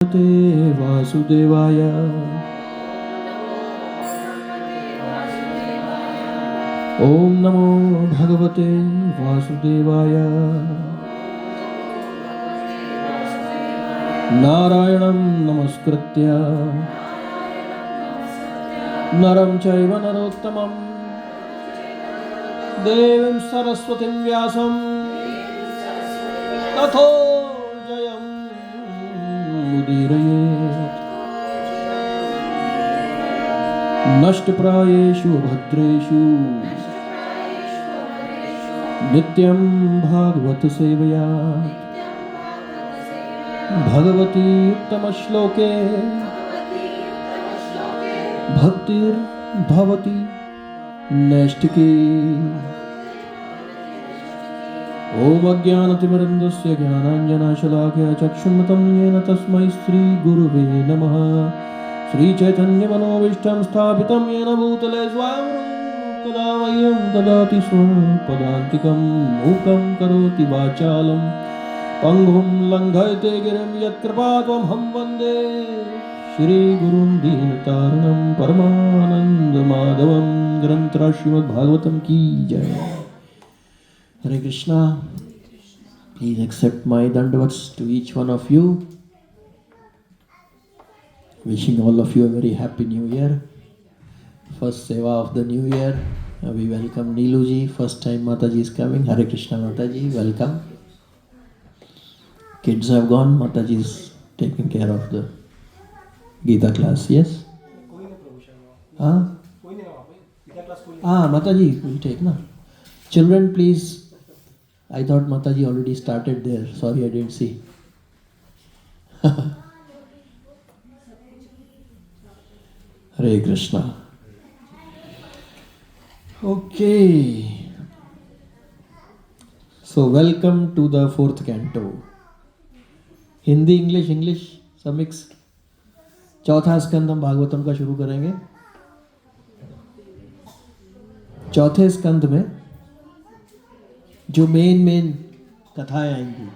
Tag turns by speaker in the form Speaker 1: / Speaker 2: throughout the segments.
Speaker 1: भगवते वासुदेवाय। ओम नमो भगवते वासुदेवाय। नारायणं नमस्कृत्य नरं चैव नरोत्तमं देवीं सरस्वतीं व्यासं ततो जयमुदीरयेत्। नष्टप्रायेषु भद्रेषु नित्यं भागवत सेवया भगवती उत्तमश्लोके भक्तिर्भवति नैष्ठिकी। ओम अज्ञानतिमिरन्दस्य ज्ञानाञ्जनशलाकया चक्षुन्मिलितं येन तस्मै श्रीगुरुवे नमः। श्रीचैतन्यमनोभीष्टं स्थापितं येन भूतले स्वयं कदा मह्यं ददाति स्वपदान्तिकं। मूकं करोति वाचालं पंगुं लङ्घयते गिरिं यत्कृपात्वमहं वन्दे श्रीगुरुं दीनतारिणं परमानन्दमाधवं। ग्रंथराज श्रीमद्भागवतम की जय। Hare Krishna. Please accept my dandavats to each one of you. Wishing all of you a very happy new year. First seva of the new year. We welcome Neelu ji. First time Mataji is coming. Hare Krishna Mataji. Welcome. Kids have gone. Mataji is taking care of the Gita class. Yes? Mataji will take na. Children, please. I thought Mataji already started there. Sorry, I didn't see. Hare Krishna. Okay. So, welcome to the fourth canto. Hindi English सब mix. चौथा स्कंद हम भागवतम का शुरू करेंगे। चौथे स्कंद में जो main कथाएं आएंगी,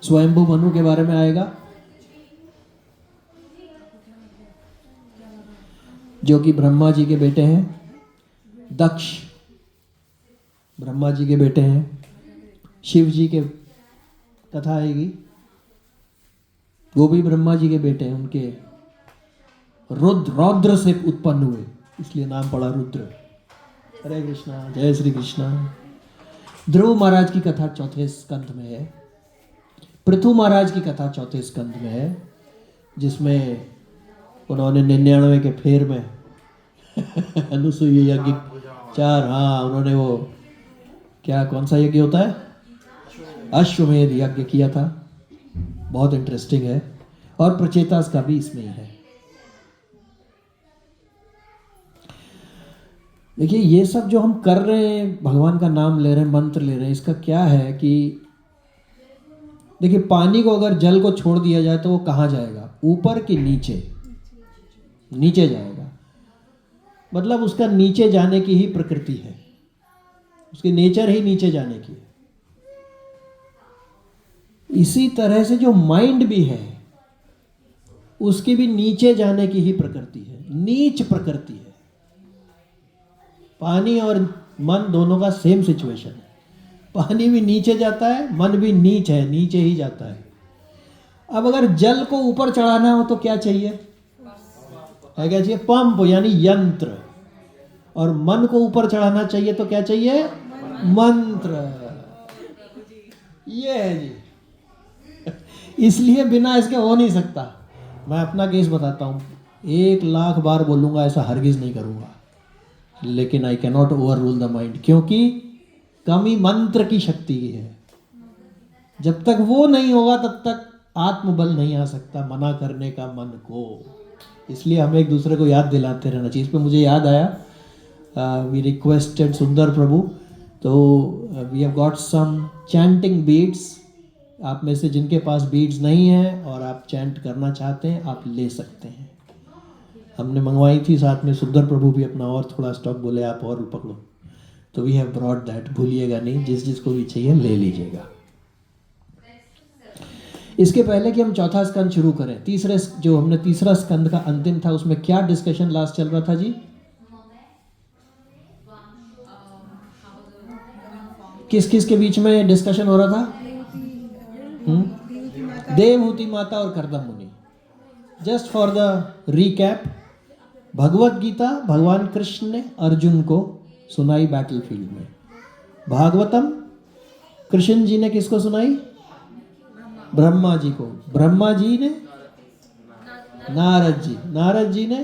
Speaker 1: स्वयंभू मनु के बारे में आएगा, जो कि ब्रह्मा जी के बेटे हैं। दक्ष ब्रह्मा जी के बेटे हैं। शिव जी के कथा आएगी, वो भी ब्रह्मा जी के बेटे हैं। उनके रौद्र से उत्पन्न हुए, इसलिए नाम पड़ा रुद्र। हरे कृष्णा, जय श्री कृष्णा। ध्रुव महाराज की कथा चौथे स्कंध में है। पृथु महाराज की कथा चौथे स्कंध में है, जिसमें उन्होंने 99 के फेर में अनुसूय यज्ञ 4, उन्होंने वो क्या कौन सा यज्ञ होता है, अश्वमेध यज्ञ किया था। बहुत इंटरेस्टिंग है। और प्रचेतास का भी इसमें ही है। देखिए, ये सब जो हम कर रहे हैं, भगवान का नाम ले रहे हैं, मंत्र ले रहे हैं, इसका क्या है कि देखिए, पानी को अगर जल को छोड़ दिया जाए तो वो कहाँ जाएगा? ऊपर कि नीचे? नीचे जाएगा। मतलब उसका नीचे जाने की ही प्रकृति है, उसकी नेचर ही नीचे जाने की है। इसी तरह से जो माइंड भी है, उसकी भी नीचे जाने की ही प्रकृति है, नीच प्रकृति है। पानी और मन दोनों का सेम सिचुएशन है। पानी भी नीचे जाता है, मन भी नीच है, नीचे ही जाता है। अब अगर जल को ऊपर चढ़ाना हो तो क्या चाहिए? है क्या चाहिए? पंप, यानी यंत्र। और मन को ऊपर चढ़ाना चाहिए तो क्या चाहिए? मंत्र। ये है जी। इसलिए बिना इसके हो नहीं सकता। मैं अपना केस बताता हूँ। 1,00,000 बार बोलूँगा ऐसा हरगिज नहीं करूँगा, लेकिन I cannot over rule the mind, क्योंकि कमी मंत्र की शक्ति की है। जब तक वो नहीं होगा तब तक आत्मबल नहीं आ सकता मना करने का मन को। इसलिए हमें एक दूसरे को याद दिलाते रहना चाहिए। इस पर मुझे याद आया, वी रिक्वेस्टेड सुंदर प्रभु, तो we have got some chanting beads. आप में से जिनके पास बीड्स नहीं है और आप चैंट करना चाहते हैं, आप ले सकते हैं। हमने मंगवाई थी, साथ में सुंदर प्रभु भी अपना और थोड़ा स्टॉक बोले आप और पकड़ो, तो वी हैव ब्रॉट दैट। भूलिएगा नहीं, जिस जिसको भी चाहिए ले लीजिएगा। इसके पहले कि हम चौथा स्कंद शुरू करें, जो हमने तीसरा स्कंद का अंतिम था, उसमें क्या डिस्कशन लास्ट चल रहा था जी? किस किस के बीच में डिस्कशन हो रहा था? देवहूति माता और कर्दम मुनि। Just for the recap, Bhagavad Gita भगवान कृष्ण ने अर्जुन को सुनाई बैटलफील्ड में। भागवतम कृष्ण जी ने किसको सुनाई? ब्रह्मा जी को। ब्रह्मा जी ने नारद जी ने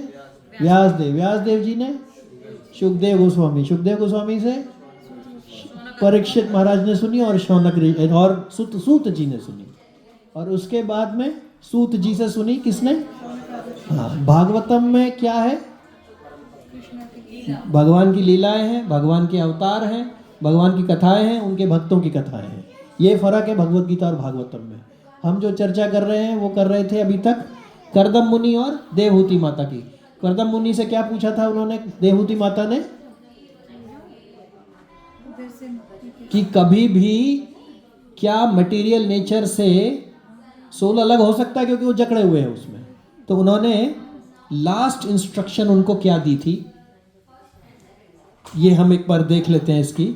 Speaker 1: व्यासदेव जी ने सुखदेव गोस्वामी से परीक्षित महाराज ने सुनी और शौनक और सूत जी ने सुनी, और उसके बाद में सूत जी से सुनी किसने? हाँ, भागवतम में क्या है? भगवान की लीलाएं हैं, भगवान के अवतार हैं, भगवान की कथाएं हैं, उनके भक्तों की कथाएं हैं। ये फर्क है भगवत गीता और भागवतम में। हम जो चर्चा कर रहे हैं वो कर रहे थे अभी तक कर्दम मुनि और देवहूति माता की। कर्दम मुनि से क्या पूछा था उन्होंने, देवहूति माता ने? कि कभी भी क्या मटेरियल नेचर से सोल अलग हो सकता है, क्योंकि वो जकड़े हुए हैं उसमें। तो उन्होंने लास्ट इंस्ट्रक्शन उनको क्या दी थी, ये हम एक बार देख लेते हैं। इसकी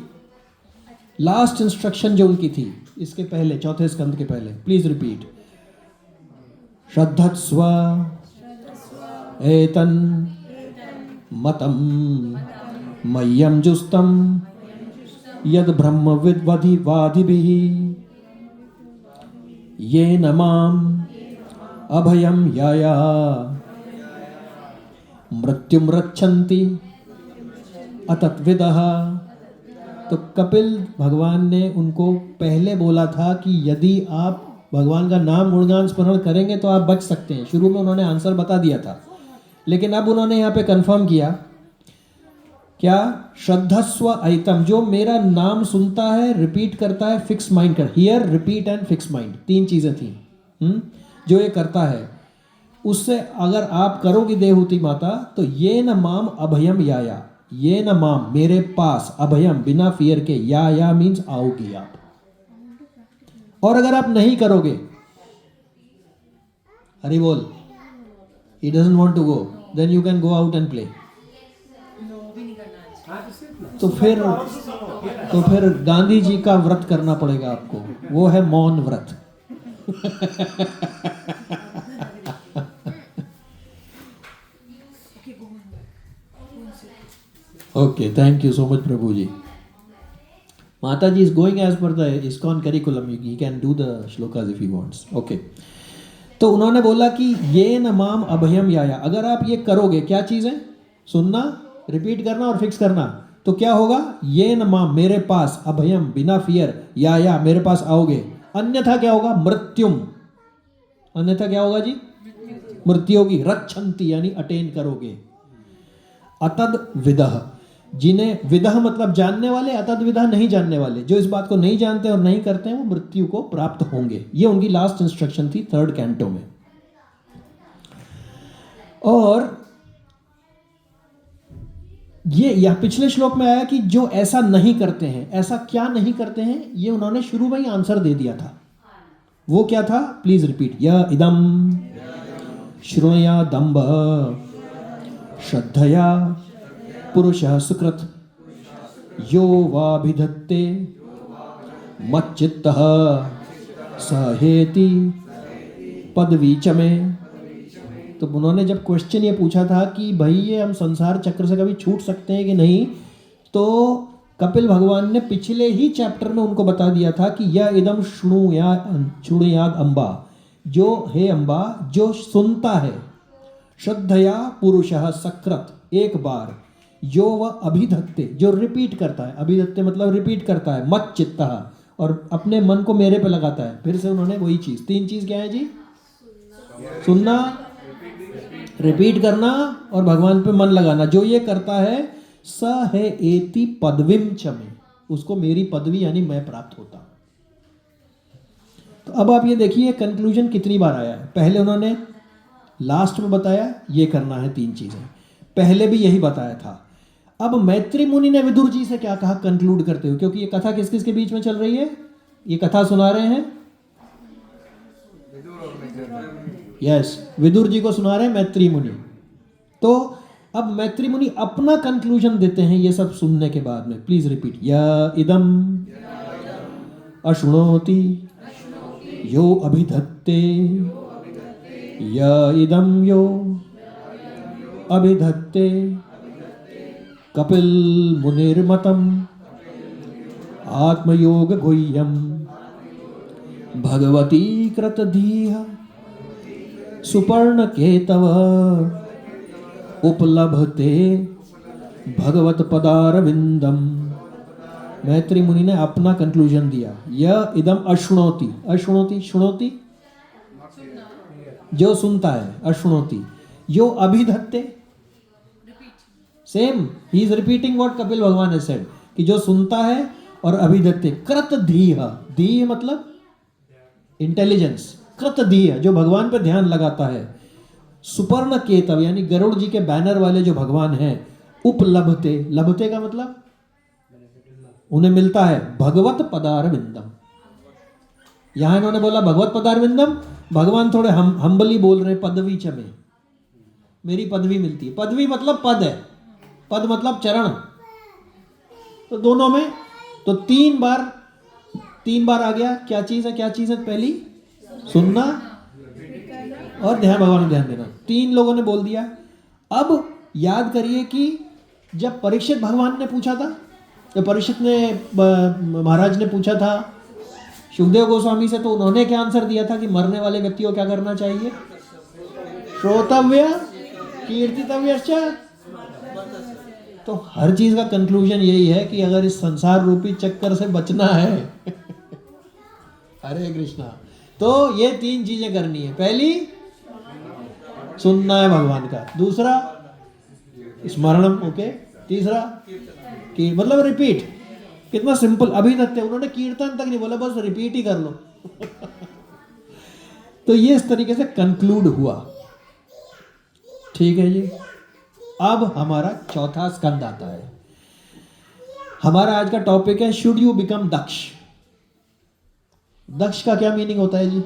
Speaker 1: लास्ट इंस्ट्रक्शन जो उनकी थी, इसके पहले चौथे स्कंद के पहले, प्लीज रिपीट। श्रद्धस्व एतन मतम मह्यम जुस्तम यद ब्रह्म विद्वधि वादिभिः ये नमाम अभयम याया मृत्युम रक्षन्ति अतत्विदः। तो कपिल भगवान ने उनको पहले बोला था कि यदि आप भगवान का नाम गुणगान स्मरण करेंगे तो आप बच सकते हैं। शुरू में उन्होंने आंसर बता दिया था, लेकिन अब उन्होंने यहाँ पे कंफर्म किया, क्या? श्रद्धस्व ऐतम, जो मेरा नाम सुनता है, रिपीट करता है, फिक्स माइंड कर, here repeat and fix mind, तीन चीजें थी जो ये करता है। उससे अगर आप करोगी देवहूति माता, तो ये न माम अभयम याया, ये न माम मेरे पास, अभयम बिना फियर के, या मीन्स आओगी आप। और अगर आप नहीं करोगे, हरि बोल, he doesn't want to go, then you can go out and play। तो फिर गांधी जी का व्रत करना पड़ेगा आपको, वो है मौन व्रत। Okay, thank you so much Prabhu ji. माता ji is going as per the ISKCON curriculum, he can do the shlokas if he wants. Okay, तो उन्होंने बोला कि ये न माम अभयम याया, अगर आप ये करोगे, क्या चीज है? सुनना, रिपीट करना और फिक्स करना। तो क्या होगा? ये न माम मेरे पास, अभयम बिना फियर, या मेरे पास आओगे। अन्यथा क्या होगा? मृत्युम, अन्यथा क्या होगा जी? मृत्यु होगी। रक्षन्ति यानी अटेन करोगे। अतद विदह, जिन्हें विदह मतलब जानने वाले, अतद विदह नहीं जानने वाले, जो इस बात को नहीं जानते और नहीं करते हैं, वो मृत्यु को प्राप्त होंगे। ये उनकी लास्ट इंस्ट्रक्शन थी थर्ड कैंटो में। और ये यह पिछले श्लोक में आया कि जो ऐसा नहीं करते हैं, ऐसा क्या नहीं करते हैं, ये उन्होंने शुरू में ही आंसर दे दिया था। वो क्या था? Please repeat. य इदम श्रुणया दम्भ श्रद्धया पुरुषः सुकृत यो वाभिधत्ते मच्चित्तः सहेति पदवी च में। तो उन्होंने जब क्वेश्चन ये पूछा था कि भाई ये हम संसार चक्र से कभी छूट सकते हैं कि नहीं, तो कपिल भगवान ने पिछले ही चैप्टर में उनको बता दिया था कि यह इदम शृणुयाद अम्बा, जो हे अम्बा, जो सुनता है, श्रद्धया पुरुषः सकृत, एक बार, जो वह अभिधत्ते, जो रिपीट करता है, अभिधत्ते मतलब रिपीट करता है, मत चित्तः, और अपने मन को मेरे पे लगाता है। फिर से उन्होंने वही चीज, तीन चीज क्या है जी? सुनना, रिपीट करना और भगवान पे मन लगाना। जो ये करता है, स है एति पदवीम च में, उसको मेरी पदवी यानी मैं प्राप्त होता हूं। तो अब आप ये देखिए कंक्लूजन कितनी बार आया है। पहले उन्होंने लास्ट में बताया ये करना है तीन चीजें, पहले भी यही बताया था। अब मैत्री मुनि ने विदुर जी से क्या कहा कंक्लूड करते हुए, क्योंकि ये कथा किस किस के बीच में चल रही है? ये कथा सुना रहे हैं यस, विदुर जी को सुना रहे हैं मैत्री मुनि। तो अब मैत्री मुनि अपना कंक्लूजन देते हैं ये सब सुनने के बाद में। Please repeat. य इदम अशृणोति यो अभिधत्ते, य इदम यो अभिधत्ते कपिल मुनिर्मतम आत्मयोग गुह्यम भगवती कृतधीः सुपर्ण केतव उपलभते भगवत पदारविंदम। मैत्री मुनि ने अपना कंक्लूजन दिया। यह इदम अशृणोति, अशृणोति शुणोति जो सुनता है, अशृणोति यो अभिधत्ते, same he is repeating what Kapil Bhagwan ने सेड कि जो सुनता है और अभिधत्ते कृत धीः, धीः मतलब इंटेलिजेंस, कृत धीः जो भगवान पे ध्यान लगाता है, सुपर्ण केतव यानी गरुड़ जी के बैनर वाले जो भगवान हैं, उपलभते, लभते का मतलब उन्हें मिलता है, भगवत पदारविंदम। यहां इन्होंने बोला भगवत पदारविंदम, भगवान थोड़े हम्बली बोल रहे पदवी च में, मेरी पदवी मिलती है। पदवी मतलब पद है, पद मतलब चरण। तो दोनों में तो तीन बार आ गया। क्या चीज है, क्या चीज है? पहली सुनना और ध्यान, भगवान को ध्यान देना। तीन लोगों ने बोल दिया। अब याद करिए कि जब परीक्षित भगवान ने पूछा था, जब परीक्षित ने महाराज ने पूछा था सुखदेव गोस्वामी से, तो उन्होंने क्या आंसर दिया था कि मरने वाले व्यक्ति को क्या करना चाहिए? श्रोतव्य कीर्तितव्य। तो हर चीज का कंक्लूजन यही है कि अगर इस संसार रूपी चक्कर से बचना है हरे कृष्णा, तो ये तीन चीजें करनी है। पहली सुनना है भगवान का, दूसरा स्मरणम, ओके, तीसरा कि मतलब रिपीट। कितना सिंपल, अभी तक उन्होंने कीर्तन तक नहीं बोला, बस रिपीट ही कर लो तो ये इस तरीके से कंक्लूड हुआ। ठीक है जी। अब हमारा चौथा स्कंद आता है। हमारा आज का टॉपिक है शुड यू बिकम दक्ष। दक्ष का क्या मीनिंग होता है जी?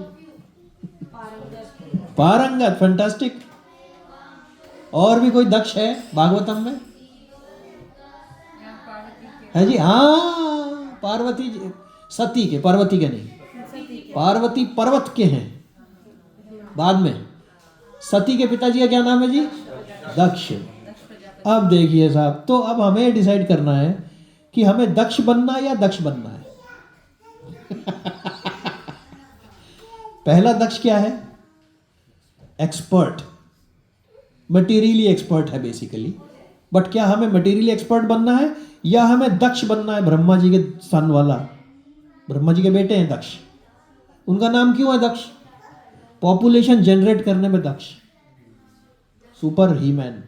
Speaker 1: पारंगत, फैंटास्टिक। और भी कोई दक्ष है भागवतम में? है जी, हाँ, पार्वती सती के, पार्वती के नहीं, पार्वती पर्वत के हैं बाद में। सती के पिताजी का क्या नाम है जी? दक्ष। अब देखिए साहब, तो अब हमें डिसाइड करना है कि हमें दक्ष बनना है या दक्ष बनना है पहला दक्ष क्या है? एक्सपर्ट, मटेरियली एक्सपर्ट है बेसिकली। बट क्या हमें मटेरियली एक्सपर्ट बनना है या हमें दक्ष बनना है? ब्रह्मा जी के सन वाला, ब्रह्मा जी के बेटे हैं दक्ष। उनका नाम क्यों है दक्ष? पॉपुलेशन जनरेट करने में दक्ष, सुपर हीमैन।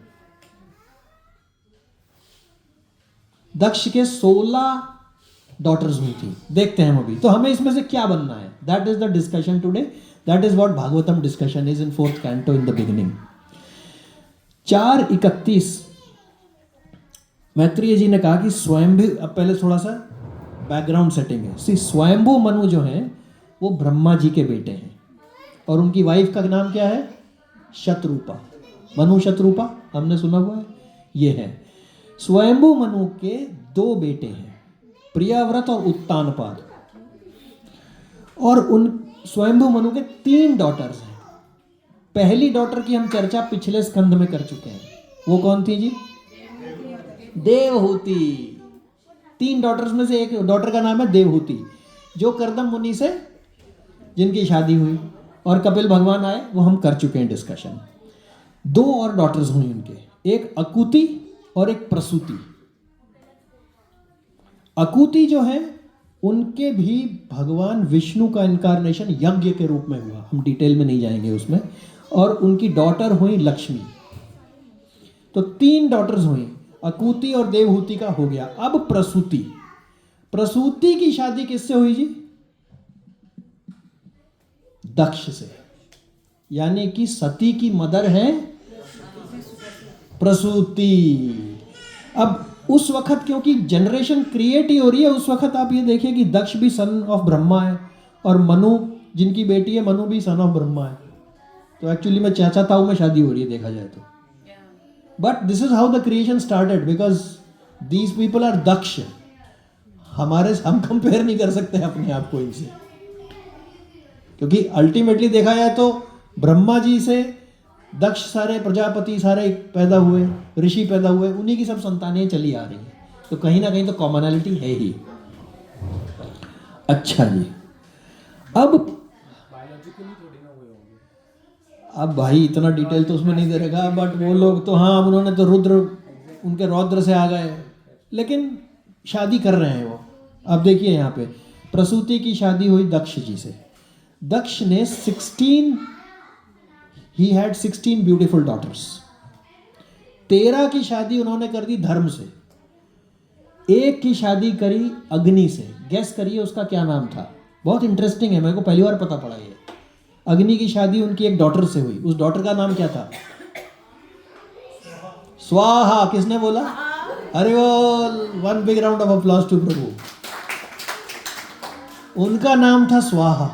Speaker 1: दक्ष के 16 डॉटर्स हुई थी, देखते हैं हम अभी। तो हमें इसमें से क्या बनना है? That is the discussion today, that is what Bhagavatam discussion is in 4th canto in the beginning. 4:31 Maitreya ji ने कहा कि स्वयंभू, अब पहले थोड़ा सा बैकग्राउंड सेटिंग है। सी स्वयंभू मनु जो है वो ब्रह्मा जी के बेटे हैं और उनकी वाइफ का नाम क्या है? शतरूपा। मनु शतरूपा हमने सुना हुआ है, ये है। स्वयंभू मनु के 2 बेटे हैं, प्रियाव्रत और उत्तानपाद। और उन स्वयंभू मनु के 3 डॉटर्स हैं। पहली डॉटर की हम चर्चा पिछले स्कंद में कर चुके हैं। वो कौन थी जी? देवहूति। 3 डॉटर्स में से एक डॉटर का नाम है देवहूति, जो करदम मुनि से जिनकी शादी हुई और कपिल भगवान आए, वो हम कर चुके हैं डिस्कशन। 2 और डॉटर्स हुई उनके, एक अकुति और एक प्रसूति। अकुति जो है उनके भी भगवान विष्णु का इनकारनेशन यज्ञ के रूप में हुआ, हम डिटेल में नहीं जाएंगे उसमें। और उनकी डॉटर हुई लक्ष्मी। तो 3 डॉटर्स हुई, अकुति और देवहूति का हो गया। अब प्रसूति, प्रसूति की शादी किससे हुई जी? दक्ष से। यानी कि सती की मदर है प्रसूति। अब उस वक्त क्योंकि जनरेशन क्रिएट ही हो रही है, उस वक्त आप ये देखिए कि दक्ष भी सन ऑफ ब्रह्मा है और मनु जिनकी बेटी है, मनु भी सन ऑफ ब्रह्मा है। तो एक्चुअली में चाचा ताऊ में शादी हो रही है देखा जाए तो. But this is how the creation started because these people are Daksha. हम कंपेयर नहीं कर सकते अपने आप को इनसे, क्योंकि अल्टीमेटली देखा जाए तो ब्रह्मा जी से दक्ष सारे प्रजापति सारे पैदा हुए, ऋषि पैदा हुए, उन्हीं की सब संतानें चली आ रही हैं. तो कहीं ना कहीं तो कॉमनैलिटी है ही. अच्छा जी, अब भाई इतना डिटेल तो उसमें नहीं दे रखा, बट वो लोग तो हाँ उन्होंने तो उनके रौद्र से आ गए, लेकिन शादी कर रहे हैं वो. अब देखिए यहाँ पे प्रसूति की शादी हुई दक्ष जी से. दक्ष ने 16 ब्यूटीफुल डॉटर्स. 13 की शादी उन्होंने कर दी धर्म से. एक की शादी करी अग्नि से. गेस करिए उसका क्या नाम था. बहुत इंटरेस्टिंग है, मेरे को पहली बार पता पड़ा ये. अग्नि की शादी उनकी एक डॉटर से हुई. उस डॉटर का नाम क्या था? स्वाहा. किसने बोला? अरे बोल. One big round of applause to Prabhu. उनका नाम था स्वाहा.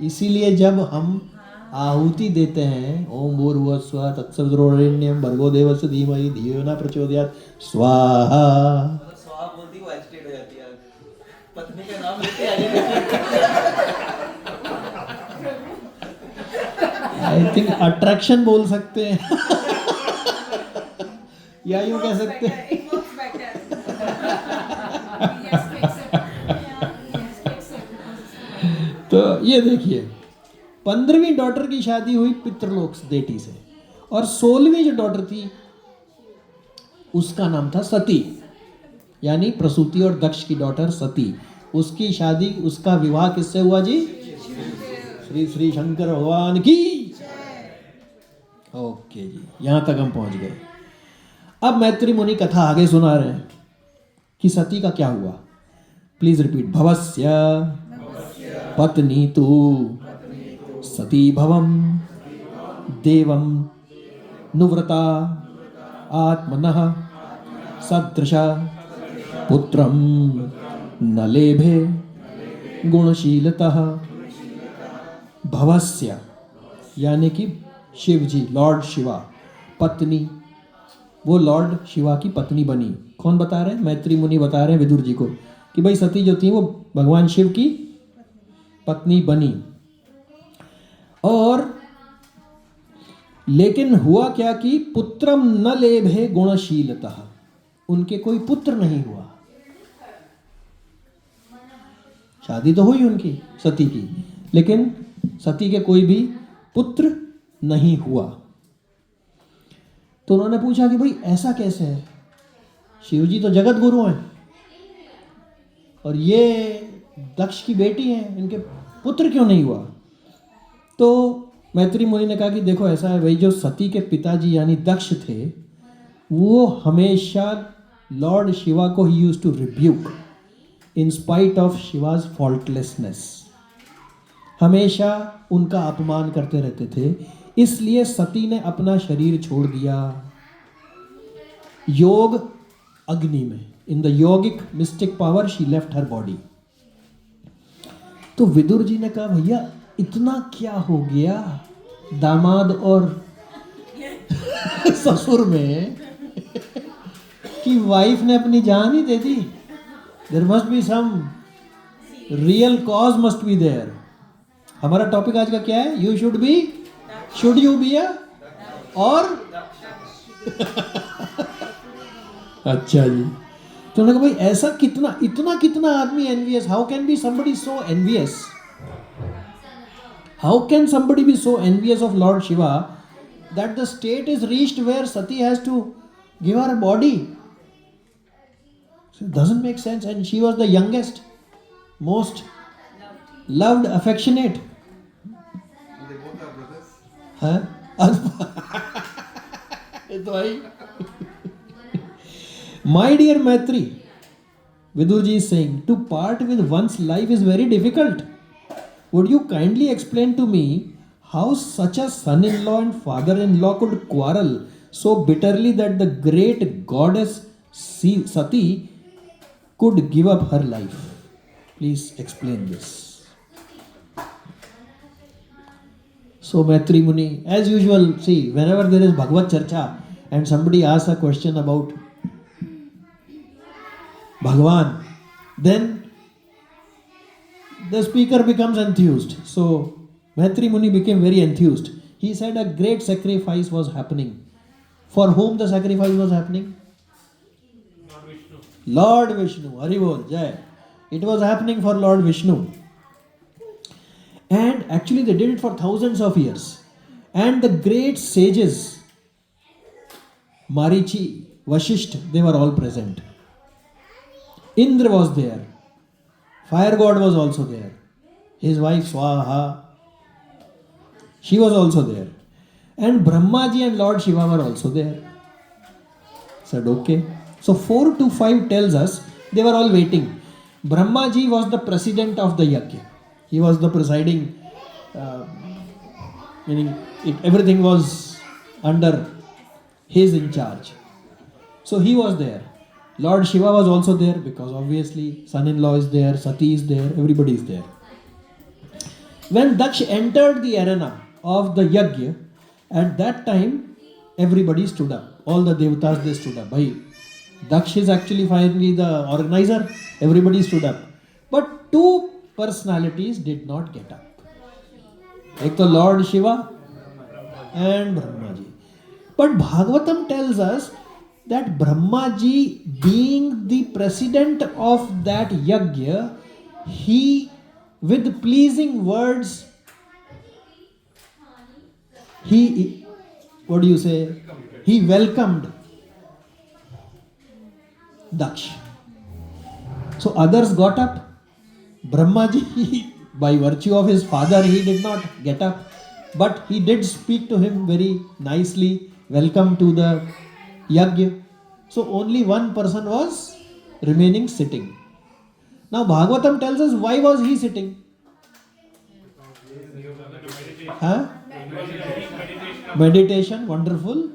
Speaker 1: इसीलिए जब हम आहुति देते हैं ओम भूर्भुवस्सुवः तत्सवितुर्वरेण्यं भर्गो देवस्य धीमहि धियो न प्रचोदयात् स्वाहा. स्वाहा बोलती वो एजिटेट हो जाती है, पत्नी का नाम लेते आई थिंक अट्रैक्शन बोल सकते हैं या यूं कह सकते हैं. तो ये देखिए 15वीं डॉटर की शादी हुई पितृलोक देटी से, और 16वीं जो डॉटर थी उसका नाम था सती, यानी प्रसूति और दक्ष की डॉटर सती. उसकी शादी, उसका विवाह किससे हुआ जी? श्री श्री शंकर भगवान की. ओके जी, यहां तक हम पहुंच गए. अब मैत्री मुनि कथा आगे सुना रहे हैं कि सती का क्या हुआ. Please repeat. भवस्य पत्नी तु सती भवम देवम नुव्रता आत्मनः सदृशा पुत्रम न लेभे गुणशीलतः. भवस्य यानी कि शिव जी, लॉर्ड शिवा, पत्नी, वो लॉर्ड शिवा की पत्नी बनी. कौन बता रहे हैं? मैत्री मुनि बता रहे हैं विदुर जी को कि भाई सती जो थी वो भगवान शिव की पत्नी बनी. और लेकिन हुआ क्या कि पुत्रम न लेभे गुणशीलतः. उनके कोई पुत्र नहीं हुआ. शादी तो हुई उनकी सती की, लेकिन सती के कोई भी पुत्र नहीं हुआ. तो उन्होंने पूछा कि भाई ऐसा कैसे है, शिव जी तो जगत गुरु हैं और ये दक्ष की बेटी हैं, इनके पुत्र क्यों नहीं हुआ. तो मैत्री मुनि ने कहा कि देखो ऐसा है भाई, जो सती के पिताजी यानी दक्ष थे वो हमेशा लॉर्ड शिवा को he used to rebuke in spite of Shiva's faultlessness. हमेशा उनका अपमान करते रहते थे. इसलिए सती ने अपना शरीर छोड़ दिया योग अग्नि में. In the yogic mistake power she left her body. तो विदुर जी ने कहा भैया इतना क्या हो गया दामाद और ससुर में कि वाइफ ने अपनी जान ही दे दी. There must be some real cause must be there. हमारा टॉपिक आज का क्या है? You should be, should you be a और अच्छा जी. तो उन्होंने कहा भाई ऐसा कितना आदमी envious. How can be somebody so envious? How can somebody be so envious of Lord Shiva that the state is reached where Sati has to give her a body? So it doesn't make sense. And she was the youngest, most loved, affectionate.
Speaker 2: They both are brothers.
Speaker 1: Huh? My dear Maitri, Vidurji is saying, to part with one's life is very difficult. Would you kindly explain to me how such a son-in-law and father-in-law could quarrel so bitterly that the great goddess Sati could give up her life? Please explain this. So Maitri Muni, as usual, see, whenever there is Bhagavad Charcha and somebody asks a question about Bhagwan, then the speaker becomes enthused. So Maitri Muni became very enthused. He said a great sacrifice was happening. For whom the sacrifice was happening? Lord Vishnu. Hari Bol, Jai. It was happening for Lord Vishnu. And actually they did it for thousands of years. And the great sages, Marichi, Vashisht, they were all present. Indra was there. Fire god was also there. His wife Swaha, she was also there. And Brahmaji and Lord Shiva were also there. Said okay. So 4 to 5 tells us they were all waiting. Brahmaji was the president of the yajna. He was the presiding, meaning everything was under his in charge. So he was there. Lord Shiva was also there because obviously son-in-law is there, Sati is there, everybody is there. When Daksh entered the arena of the yajna, at that time everybody stood up. All the devatas, they stood up. Bhai, Daksh is actually finally the organizer. Everybody stood up. But 2 personalities did not get up. Ek to Lord Shiva and Brahmaji. But Bhagavatam tells us that Brahmaji, being the president of that yajna, he with pleasing words, he welcomed Daksh. So others got up. Brahmaji, by virtue of his father, he did not get up. But he did speak to him very nicely. Welcome to the yajna. So only one person was remaining sitting. Now Bhagavatam tells us why was he sitting? Huh? Meditation, wonderful.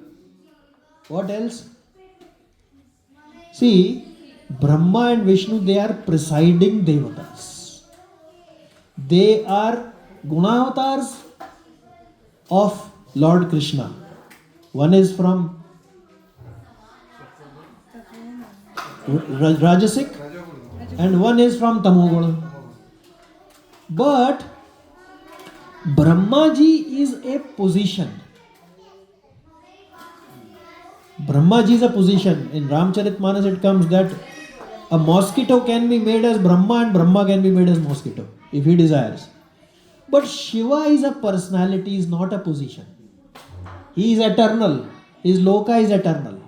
Speaker 1: What else? See, Brahma and Vishnu, they are presiding devatas. They are gunavatars of Lord Krishna. One is from Rajasic and one is from Tamoguna. But Brahmaji is a position. Brahmaji is a position. In Ramcharitmanas it comes that a mosquito can be made as Brahma and Brahma can be made as mosquito if he desires. But Shiva is a personality, is not a position. He is eternal. His loka is eternal.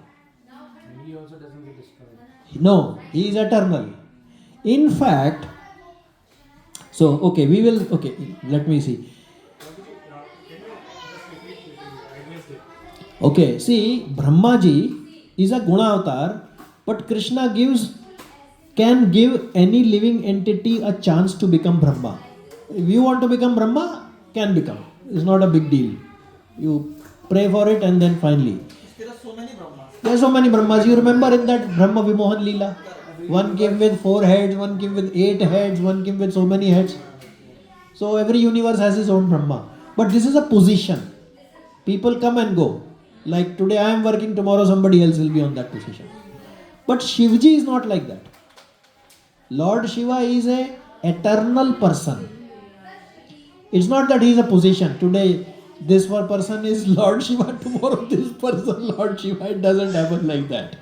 Speaker 3: He also doesn't get destroyed.
Speaker 1: No, he is eternal. In fact, let me see. Okay, see, Brahmaji is a guna avatar, but Krishna can give any living entity a chance to become Brahma. If you want to become Brahma, can become. It's not a big deal. You pray for it and then finally.
Speaker 3: There are so many Brahmas.
Speaker 1: There are so many Brahmas. You remember in that Brahma Vimohan Leela? One came with 4 heads, one came with 8 heads, one came with so many heads. So every universe has its own Brahma. But this is a position. People come and go. Like today I am working, tomorrow somebody else will be on that position. But Shivji is not like that. Lord Shiva is a eternal person. It's not that he is a position. Today this one person is Lord Shiva, tomorrow this person Lord Shiva. It doesn't happen like that.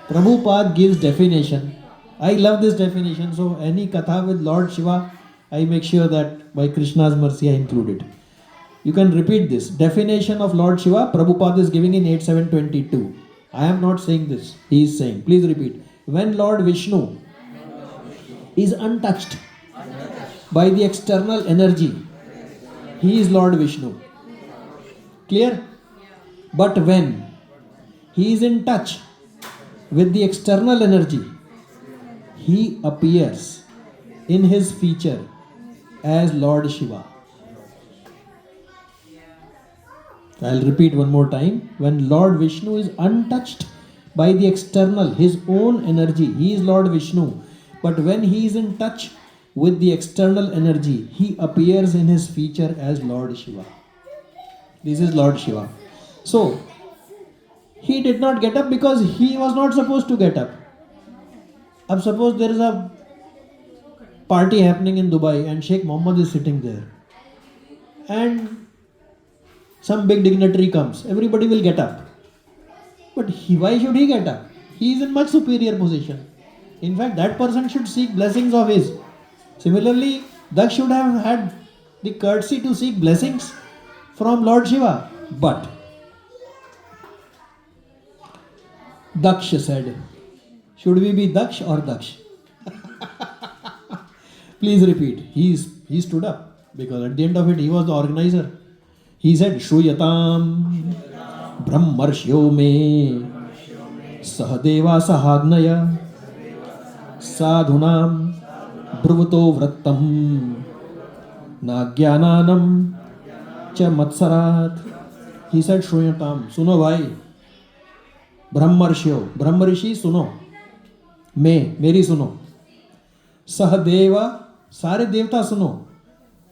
Speaker 1: Prabhupada gives definition. I love this definition. So any katha with Lord Shiva, I make sure that by Krishna's mercy I include it. You can repeat this. Definition of Lord Shiva, Prabhupada is giving in 8722. I am not saying this. He is saying. Please repeat. When Lord Vishnu is untouched by the external energy, he is Lord Vishnu. Clear? But when he is in touch with the external energy, he appears in his feature as Lord Shiva. I'll repeat one more time. When Lord Vishnu is untouched by the external, his own energy, he is Lord Vishnu. But when he is in touch with the external energy, he appears in his feature as Lord Shiva. This is Lord Shiva. So he did not get up because he was not supposed to get up. अब suppose there is a party happening in Dubai and Sheikh Mohammed is sitting there, and some big dignitary comes. Everybody will get up. But why should he get up? He is in much superior position. In fact, that person should seek blessings of his. Similarly, Daksh should have had the courtesy to seek blessings from Lord Shiva. But Daksh said, should we be Daksh or Daksh? Please repeat. He stood up because at the end of it he was the organizer. He said, Shruyatam Brahmarshyo me Sahadeva Sahagnaya Sadhunam Bravato Vrattam Nagyananam Cha Matsarat. He said, Shruyatam, suno bhai, Brahmarshyo, Brahmarishi सुनो, मैं मेरी सुनो, सहदेवा सारे देवता सुनो,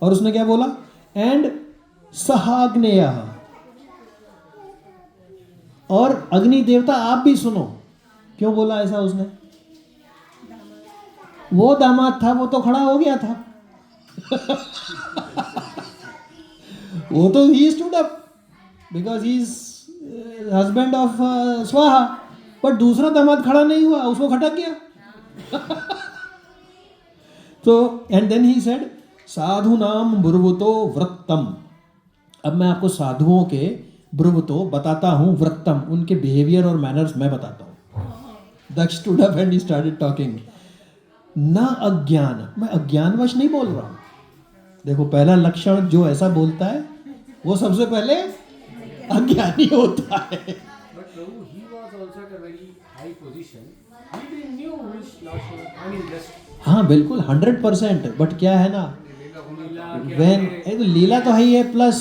Speaker 1: और उसने क्या बोला? एंड सहाग्नेय, और अग्नि देवता आप भी सुनो. क्यों बोला ऐसा उसने? वो दामाद था, वो तो खड़ा हो गया था. वो तो he stood up because he is husband of Swaha, but दूसरा दामाद खड़ा नहीं हुआ, उसको खटक गया. So and then he said, साधु नाम ब्रुवतो व्रतम. अब मैं आपको साधुओं के ब्रुवतो बताता हूँ, व्रतम उनके बिहेवियर और मैनर्स मैं बताता हूँ. दक्ष stood up and he started talking. ना अज्ञान, मैं अज्ञानवश नहीं बोल रहा हूँ. देखो, पहला लक्षण जो ऐसा बोलता है वो सबसे पहले अज्ञानी होता है.
Speaker 3: But Prabhu, he was also at a very high position. He didn't knew which Lord Shiva. I mean, just
Speaker 1: हाँ बिल्कुल 100%. बट क्या है ना,
Speaker 3: Leela,
Speaker 1: वेन लीला तो है ही है, प्लस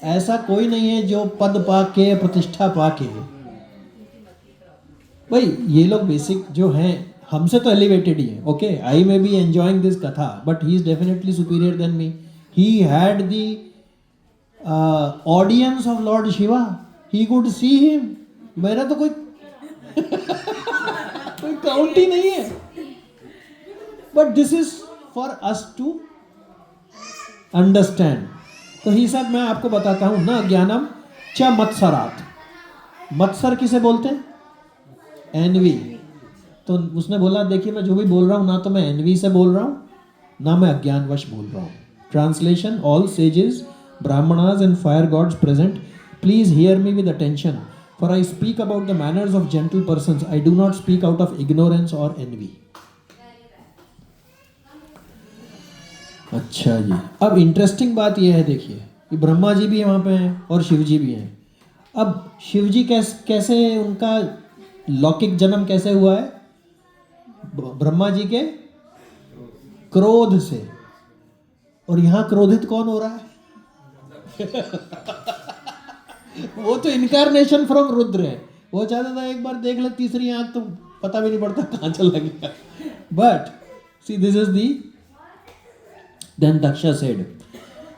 Speaker 1: ऐसा कोई नहीं है जो पद पाके प्रतिष्ठा पाके. भाई ये लोग बेसिक जो हैं हमसे तो एलिवेटेड ही है. Okay, I may be enjoying this katha, but he is definitely superior than me. He had the audience of lord Shiva. He could see him. मेरा तो कोई कोई काउंट ही नहीं है. But this is for us to understand. तो ही सब मैं आपको बताता हूं ना. ज्ञानम च मत्सरात. मत्सर किसे बोलते हैं? एनवी. तो उसने बोला, देखिए मैं जो भी बोल रहा हूं ना तो मैं एनवी से बोल रहा हूं ना मैं अज्ञानवश बोल रहा हूं. Translation, all sages, brahmanas and fire gods present, please hear me with attention, for I speak about the manners of gentle persons. I do not speak out of ignorance और एनवी. अच्छा जी, अब इंटरेस्टिंग बात यह है, देखिए कि ब्रह्मा जी भी वहाँ पे हैं और शिव जी भी हैं. अब शिव जी कैसे उनका लौकिक जन्म कैसे हुआ है? ब्रह्मा जी के क्रोध से. और यहाँ क्रोधित कौन हो रहा है? वो तो इनकारनेशन फ्रॉम रुद्र है. वो चाहता था एक बार देख ले तीसरी आंख तो पता भी नहीं पड़ता कहाँ चला गया. But see this is the. Then Daksha said,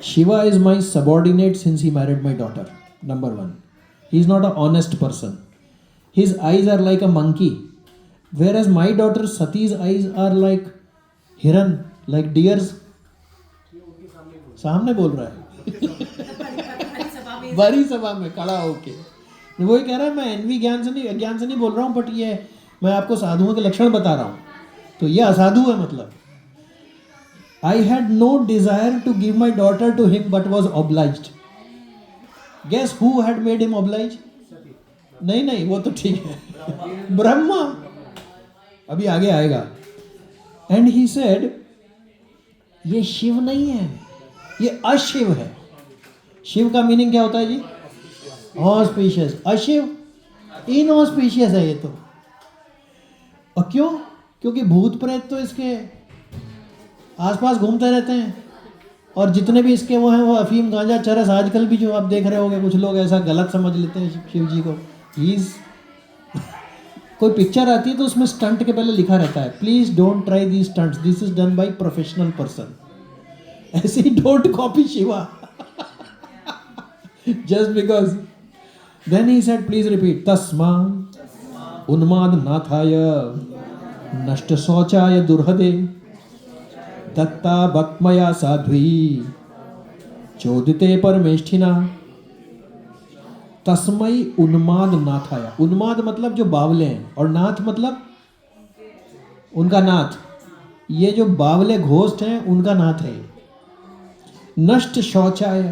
Speaker 1: Shiva is my subordinate since he married my daughter. Number one, he is not an honest person. His eyes are like a monkey, whereas my daughter Sati's eyes are like hiran, like deers. सामने बोल रहा है. बड़ी सभा में खड़ा होके वही कह रहा है, मैं एनवी ज्ञान से नहीं, अज्ञान से नहीं बोल रहा हूँ, बट ये मैं आपको साधुओं के लक्षण बता रहा हूँ. तो ये असाधु है. मतलब I had no desire to give my daughter to him but was obliged. Guess who had made him oblige? नहीं, वो तो ठीक है, ब्रह्मा. अभी आगे आएगा. And he said, ये शिव नहीं है, ये अशिव है. शिव का मीनिंग क्या होता है जी? ऑस्पिशियस. अशिव इनऑस्पिशियस है ये तो. और क्यों? क्योंकि भूत प्रेत तो इसके आसपास घूमते रहते हैं, और जितने भी इसके वो हैं वो अफीम, गांजा, चरस. आजकल भी जो आप देख रहे होंगे कुछ लोग ऐसा गलत समझ लेते हैं शिव जी को. कोई पिक्चर आती है तो उसमें स्टंट के पहले लिखा रहता है, please don't try the stunts, this is done by professional person. ऐसे ही don't copy Shiva. Just because. Then he said, please repeat. Tasma unmad nathaya nashta sochaya durhade datta bhatmaya sadhvi chodite परमेष्ठिना. तस्मई उन्माद नाथाया. उन्माद मतलब जो बावले हैं, और नाथ मतलब उनका नाथ. ये जो बावले घोस्ट हैं उनका नाथ है. नष्ट शौचाय.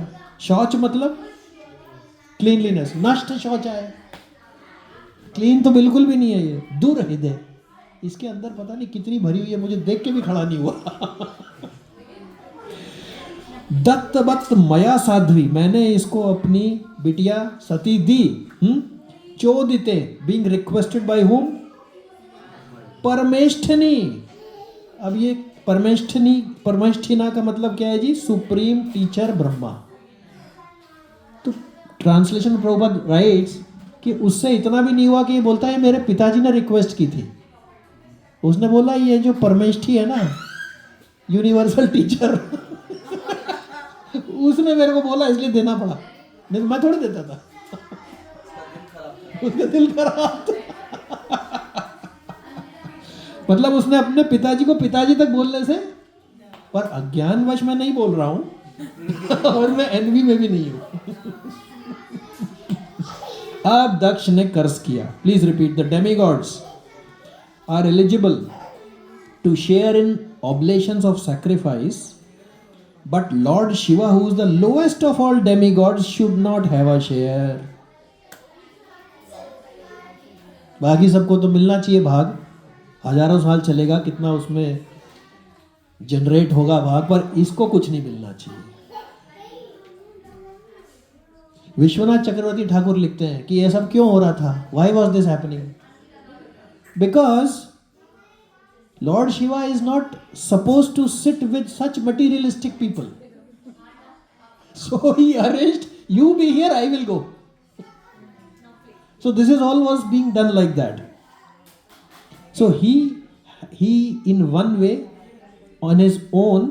Speaker 1: शौच मतलब क्लीनलीनेस. नष्ट शौचाय, क्लीन तो बिल्कुल भी नहीं है ये. दुर्हृदय, इसके अंदर पता नहीं कितनी भरी हुई है, मुझे देख के भी खड़ा नहीं हुआ. दत्त वत्त मया साध्वी, मैंने इसको अपनी बिटिया सती दी. चोदिते, बीइंग रिक्वेस्टेड बाय हुम? परमेष्ठिनी. अब ये परमेष्ठिना का मतलब क्या है जी? Supreme teacher Brahma. तो ट्रांसलेशन प्रभुपाद राइट्स कि उससे इतना भी नहीं हुआ कि ये बोलता है मेरे पिताजी ने रिक्वेस्ट की थी. उसने बोला ये जो परमेष्ठी है ना, यूनिवर्सल टीचर, उसने मेरे को बोला इसलिए देना पड़ा, नहीं मैं थोड़ी देता था. उसका दिल खराब था. मतलब उसने अपने पिताजी को पिताजी तक बोलने से, पर अज्ञानवश मैं नहीं बोल रहा हूं और मैं एनवी में भी नहीं हूं. अब दक्ष ने कर्ज किया. Please repeat. The demigods are eligible to share in oblations of sacrifice, but lord Shiva, who is the lowest of all demigods, should not have a share. बाकी सबको तो मिलना चाहिए भाग. हजारों साल चलेगा, कितना उसमें जनरेट होगा भाग, पर इसको कुछ नहीं मिलना चाहिए. विश्वनाथ चक्रवर्ती ठाकुर लिखते हैं कि यह सब क्यों हो रहा था. Why was this happening? Because lord Shiva is not suppose to sit with such materialistic people. So he arranged, you be here, I will go. So this is all was being done like that. So he in one way, on his own,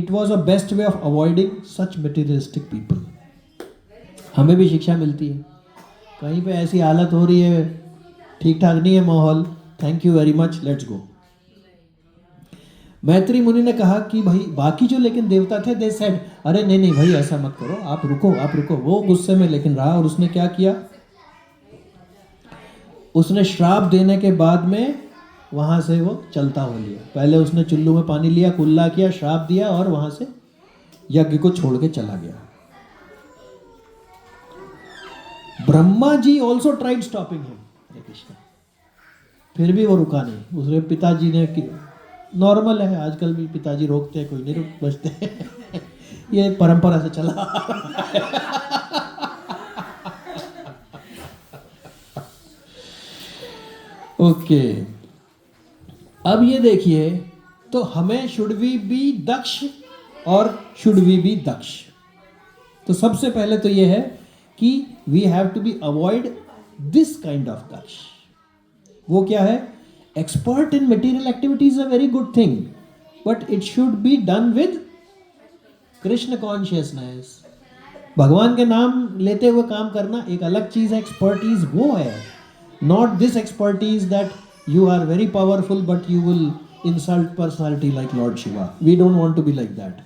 Speaker 1: it was a best way of avoiding such materialistic people. हमें भी शिक्षा मिलती है. कहीं पे ऐसी हालत हो रही है, ठीक ठाक नहीं है माहौल, thank you very much, let's go. मैत्री मुनि ने कहा कि भाई बाकी जो लेकिन देवता थे, दे सेड अरे नहीं नहीं भाई ऐसा मत करो, आप रुको आप रुको. वो गुस्से में लेकिन रहा, और उसने क्या किया, उसने श्राप देने के बाद में वहां से वो चलता हो लिया. पहले उसने चुल्लू में पानी लिया, कुल्ला किया, श्राप दिया, और वहां से यज्ञ को छोड़ के चला गया. Brahma ji also tried stopping him. हरे कृष्ण. फिर भी वो रुका नहीं. उसके पिताजी ने, नॉर्मल है आजकल भी पिताजी रोकते हैं, कोई नहीं रुक बचते. ये परंपरा से चला. ओके. अब ये देखिए, तो हमें शुड वी बी दक्ष और शुड वी बी दक्ष. तो सबसे पहले तो ये है कि we have to be avoid this kind of Daksha. वो क्या है? Expert in material activity is a very good thing, but it should be done with Krishna consciousness. भगवान के नाम लेते हुए काम करना एक अलग चीज है. एक्सपर्टीज वो है, not this expertise that you are very powerful but you will insult personality like Lord Shiva. We don't want to be like that.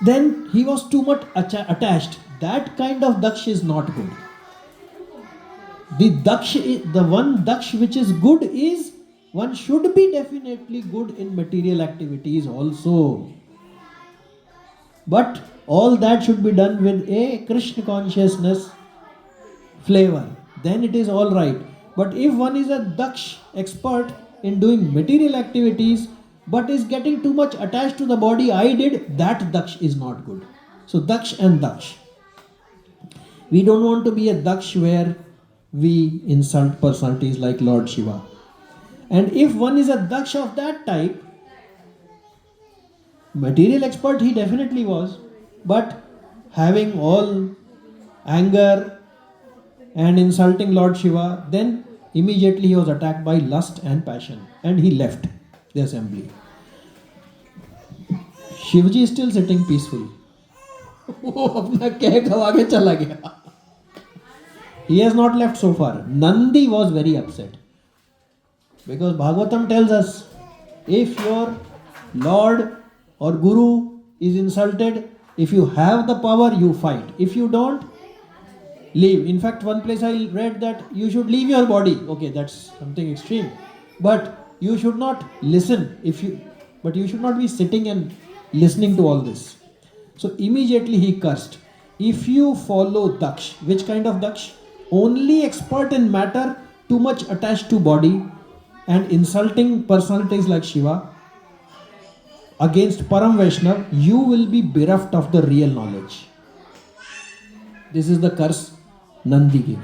Speaker 1: Then he was too much attached. That kind of daksh is not good. The one daksh which is good is, one should be definitely good in material activities also, but all that should be done with a Krishna consciousness flavor. Then it is all right. But if one is a daksh expert in doing material activities but is getting too much attached to the body, I did, that daksh is not good. So daksh and daksh. We don't want to be a daksh where we insult personalities like Lord Shiva. And if one is a daksh of that type, material expert he definitely was, but having all anger and insulting Lord Shiva, then immediately he was attacked by lust and passion and he left the assembly. Shivji is still sitting peacefully. वो अपना कह खवा के चला गया. He has not left so far. Nandi was very upset. Because Bhagavatam tells us, if your Lord or Guru is insulted, if you have the power, you fight. If you don't, leave. In fact, one place I read that you should leave your body. Okay, that's something extreme. But you should not listen. But you should not be sitting and listening to all this. So immediately he cursed. If you follow Daksh, which kind of Daksh? Only expert in matter, too much attached to body, and insulting personalities like Shiva, against Param Vaishnav, you will be bereft of the real knowledge. This is the curse Nandi gave.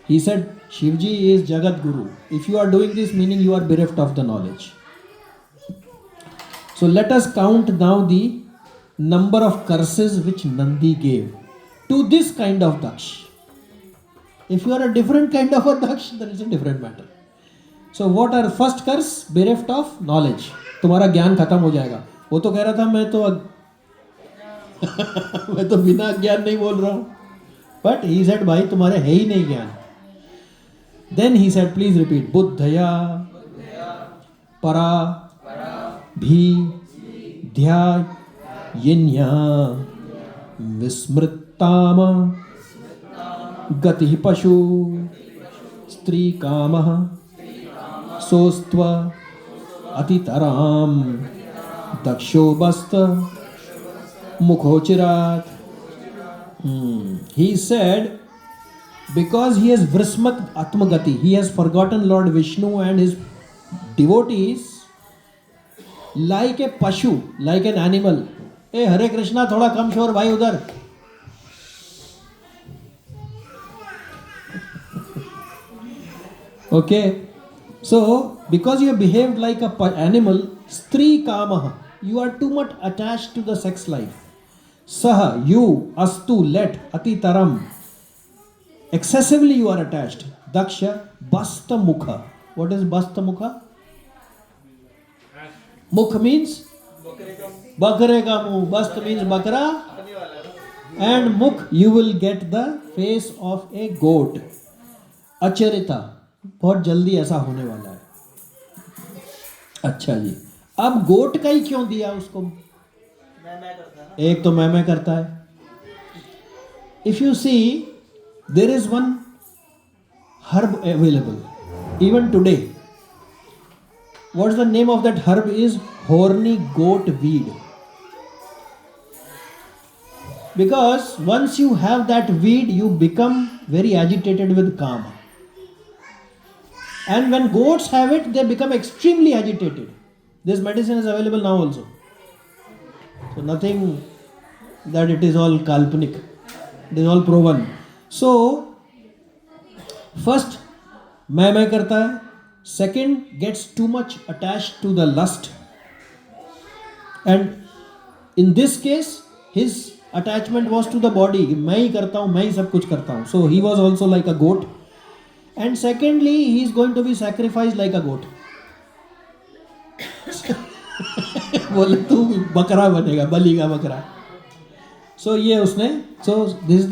Speaker 1: He said, Shivji is Jagat Guru. If you are doing this, meaning you are bereft of the knowledge. So let us count now the number of curses which Nandi gave to this kind of Daksh. If you are a different kind of a Daksh, then it's a different matter. So what are first curse? Bereft of knowledge. तुम्हारा ज्ञान खत्म हो जाएगा. वो तो कह रहा था मैं तो बिना ज्ञान नहीं बोल रहा हूँ. But he said भाई तुम्हारे है ही नहीं ज्ञान. Then he said, please repeat. Buddhaya, para, bhi, dhya, yinya, vismrittama, gati pashu, stri kama, sostva, atitaram, daksho basta, mukhochirat. He said, because he has Vrismat Atmagati, he has forgotten Lord Vishnu and his devotees like a pashu, like an animal. Hey, Hare Krishna, thoda kam shor bhai udhar. Okay, so because you have behaved like a animal, stri kamaha, you are too much attached to the sex life. Saha, you, astu, let, atitaram, excessively you are attached. Daksha, basta mukha. What is basta mukha? Mukh means bakre ka muh. Basta means bakra. And mukh, you will get the face of a goat. Acharita. बहुत जल्दी ऐसा होने वाला है. अच्छा जी, अब गोट का ही क्यों दिया उसको? एक तो मैं करता है. If you see, there is one herb available even today. What's the name of that herb? Is horny goat weed. Because once you have that weed, you become very agitated with kama. And when goats have it, they become extremely agitated. This medicine is available now also. So nothing that it is all kalpanik. It is all proven. So, first, मैं करता है. Second, gets too much attached to the lust. And in this case, his attachment was to the body. मैं ही करता हूँ, मैं ही सब कुछ करता हूँ. So he was also like a goat. And secondly, he is going to be sacrificed like a goat. बोले तू बकरा बनेगा, बलि का बकरा. So ये उसने. So this is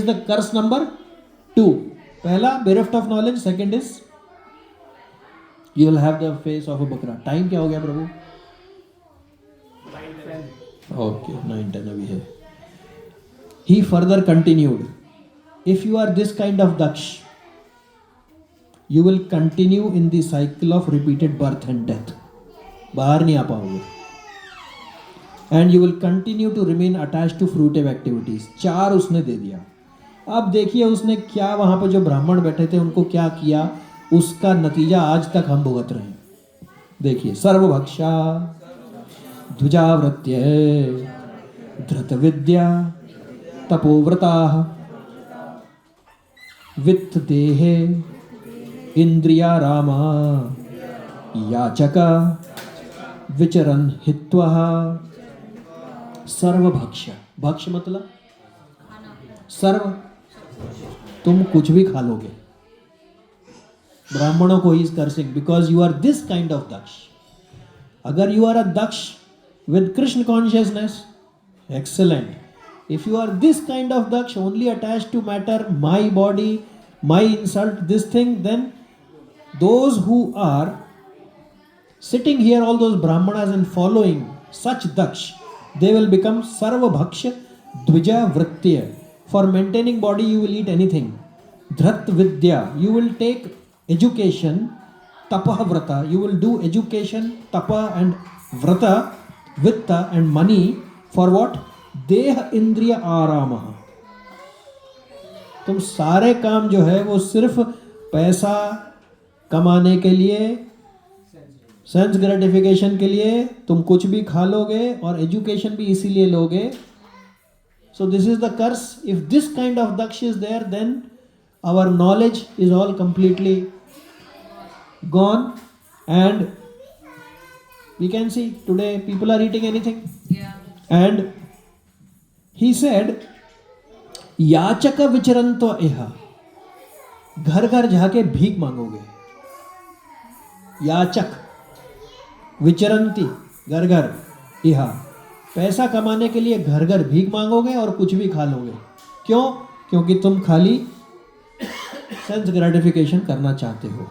Speaker 1: the curse number 2. पहला bereft of knowledge. Second is you will have the face of a बकरा. टाइम क्या हो गया प्रभु? 9:10. Okay, 9:10 अभी है. He further continued, if you are this kind of daksh, you will continue in the cycle of repeated birth and death. बाहर नहीं आ पाओगे. And you will continue to remain attached to fruitive activities. 4 उसने दे दिया. अब देखिए उसने क्या वहां पर जो ब्राह्मण बैठे थे उनको क्या किया, उसका नतीजा आज तक हम भुगत रहे हैं. देखिए, सर्वभक्षा, ध्वजावृत्य, धृत विद्या, तपोव्रता, वित्त देहे, इंद्रिया रामा, याचका, विचरण हित्वा, सर्वभक्ष. भक्ष मतलब सर्व, तुम कुछ भी खा लोगे. ब्राह्मणों को he is cursing because you are this kind of Daksha. अगर you are a Daksha with Krishna consciousness, excellent. If you are this kind of daksh, only attached to matter, my body, my insult, this thing, then those who are sitting here, all those brahmanas and following such daksh, they will become sarva bhaksha dvija vrittya. For maintaining body, you will eat anything. Dhrat vidya, you will take education, tapah vrata, you will do education, tapa and vrata, vitta and money for what? देह इंद्रिय आराम. तुम सारे काम जो है वो सिर्फ पैसा कमाने के लिए, सेंस ग्रेटिफिकेशन के लिए तुम कुछ भी खा लोगे और एजुकेशन भी इसीलिए लोगे. So this is the curse. If this kind of Daksha is there, then our knowledge is all completely gone. And we can see today people are eating anything. And he said, याचक विचरंतो इह, घर घर जाके भीख मांगोगे. याचक विचरंती, घर घर, इह, पैसा कमाने के लिए घर घर भीख मांगोगे और कुछ भी खा लोगे. क्यों? क्योंकि तुम खाली सेंस ग्रेटिफिकेशन करना चाहते हो.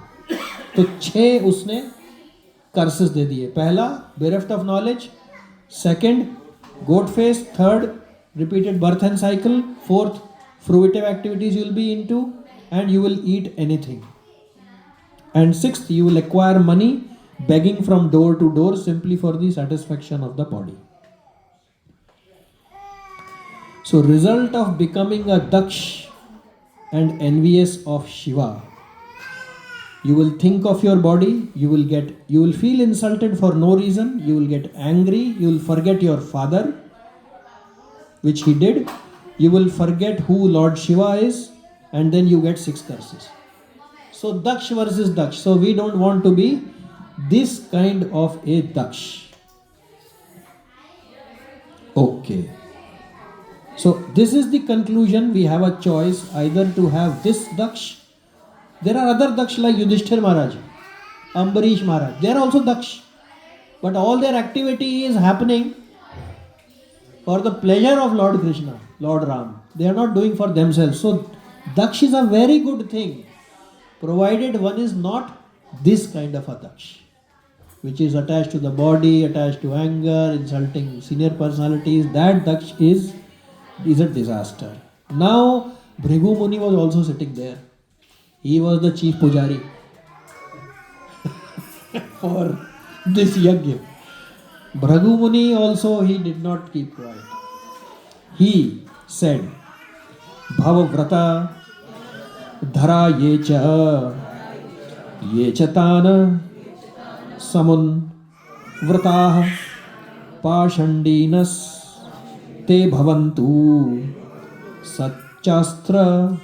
Speaker 1: तो 6 उसने कर्सेस दे दिए. पहला, bereft of knowledge. Second, goat face. Third, repeated birth and cycle. Fourth, fruitive activities you will be into and you will eat anything. And sixth, you will acquire money begging from door to door simply for the satisfaction of the body. So result of becoming a daksh and envious of Shiva, you will think of your body, you will feel insulted for no reason, you will get angry, you will forget your father, which he did, you will forget who Lord Shiva is, and then you get 6 curses. So daksh versus daksh. So we don't want to be this kind of a daksh. Okay. So this is the conclusion. We have a choice either to have this daksh. There are other daksh like Yudhishthir Maharaj, Ambarish Maharaj. They are also daksh, but all their activity is happening for the pleasure of Lord Krishna, Lord Ram. They are not doing for themselves. So daksh is a very good thing, provided one is not this kind of a daksh, which is attached to the body, attached to anger, insulting senior personalities. That daksh is a disaster. Now Bhrigu Muni was also sitting there. He was the chief pujari for this yajna. Bhrigu Muni also, he did not keep quiet. He said, Bhavavrata dhara yecha tana samun vrataha pashandinas te bhavantu satchastra